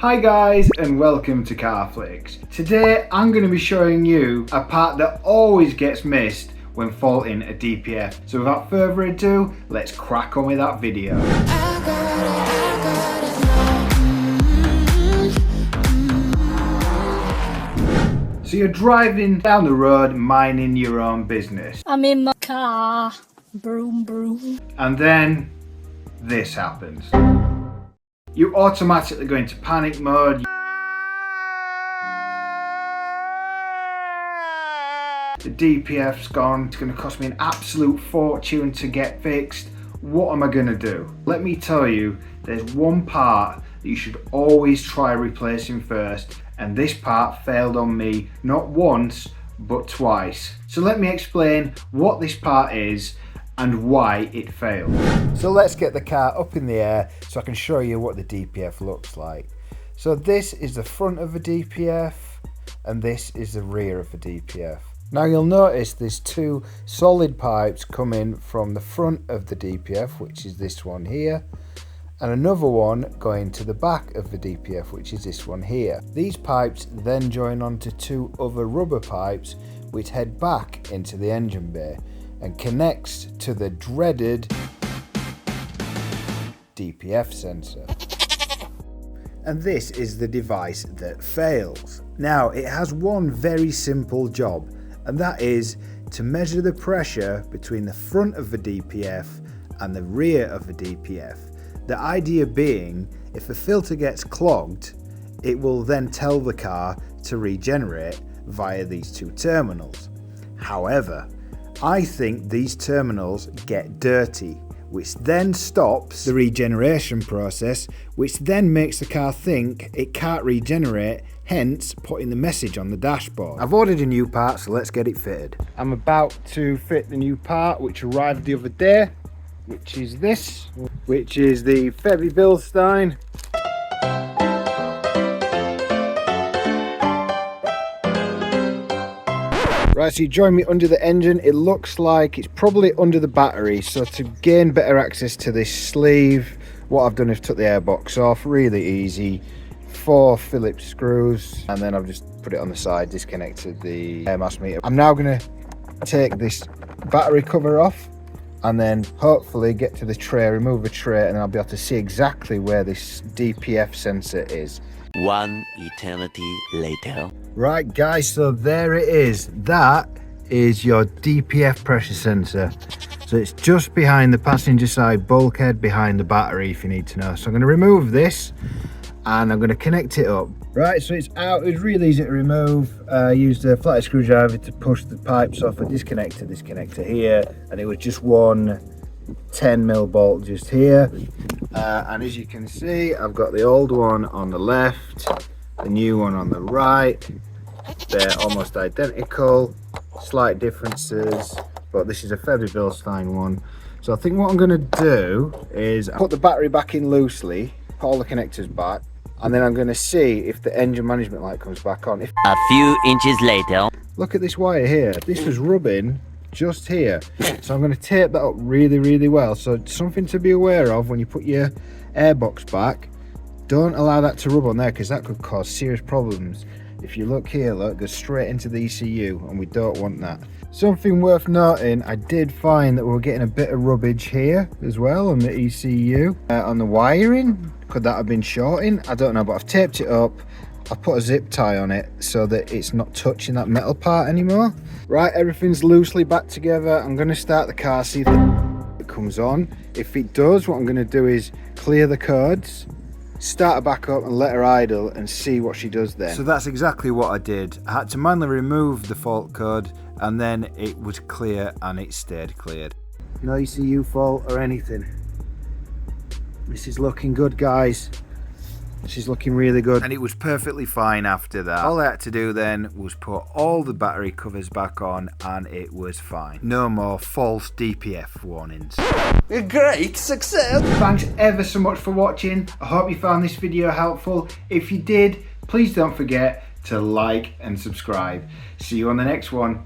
Hi guys and welcome to Carflix. Today I'm going to be showing you a part that always gets missed when faulting a DPF. So without further ado, let's crack on with that video. So you're driving down the road minding your own business. I'm in my car, broom broom. And then this happens. You automatically go into panic mode. The DPF's gone, it's going to cost me an absolute fortune to get fixed. What am I going to do? Let me tell you, there's one part that you should always try replacing first, and this part failed on me not once but twice. So let me explain what this part is and why it failed. So let's get the car up in the air so I can show you what the DPF looks like. So this is the front of the DPF and this is the rear of the DPF. Now you'll notice there's two solid pipes coming from the front of the DPF, which is this one here, and another one going to the back of the DPF, which is this one here. These pipes then join onto two other rubber pipes which head back into the engine bay and connects to the dreaded DPF sensor. And this is the device that fails. Now it has one very simple job, and that is to measure the pressure between the front of the DPF and the rear of the DPF. The idea being, if the filter gets clogged, it will then tell the car to regenerate via these two terminals. However, I think these terminals get dirty, which then stops the regeneration process, which then makes the car think it can't regenerate, hence putting the message on the dashboard. I've ordered a new part, so let's get it fitted. I'm about to fit the new part which arrived the other day, which is this, which is the Bilstein. Right, so you join me under the engine. It looks like it's probably under the battery, so to gain better access to this sleeve, what I've done is took the airbox off, really easy. 4 Phillips screws, and then I've just put it on the side, disconnected the air mass meter. I'm now going to take this battery cover off and then hopefully get to the tray, remove the tray, and I'll be able to see exactly where this DPF sensor is. One eternity later. Right guys, so there it is. That is your DPF pressure sensor. So it's just behind the passenger side bulkhead, behind the battery if you need to know. So I'm going to remove this and I'm going to connect it up. Right, so it's out. It's really easy to remove. I used a flathead screwdriver to push the pipes off. I disconnected this connector here, and it was just one 10mm bolt just here. And as you can see, I've got the old one on the left, the new one on the right. They're almost identical, slight differences, but this is a Bilstein one. So I think what I'm going to do is put the battery back in loosely, put all the connectors back, and then I'm going to see if the engine management light comes back on. A few inches later. Look at this wire here. This was rubbing just here. So I'm going to tape that up really well. So something to be aware of when you put your airbox back. Don't allow that to rub on there because that could cause serious problems. If you look here, look, it goes straight into the ECU and we don't want that. Something worth noting, I did find that we're getting a bit of rubbage here as well on the ECU. On the wiring, could that have been shorting? I don't know, but I've taped it up. I've put a zip tie on it so that it's not touching that metal part anymore. Right, everything's loosely back together. I'm going to start the car, see if it comes on. If it does, what I'm going to do is clear the codes, start her back up and let her idle and see what she does then. So that's exactly what I did. I had to manually remove the fault code and then it was clear and it stayed cleared. No ECU fault or anything. This is looking good, guys. This is looking really good. And it was perfectly fine after that. All I had to do then was put all the battery covers back on and it was fine. No more false DPF warnings. A great success! Thanks ever so much for watching. I hope you found this video helpful. If you did, please don't forget to like and subscribe. See you on the next one.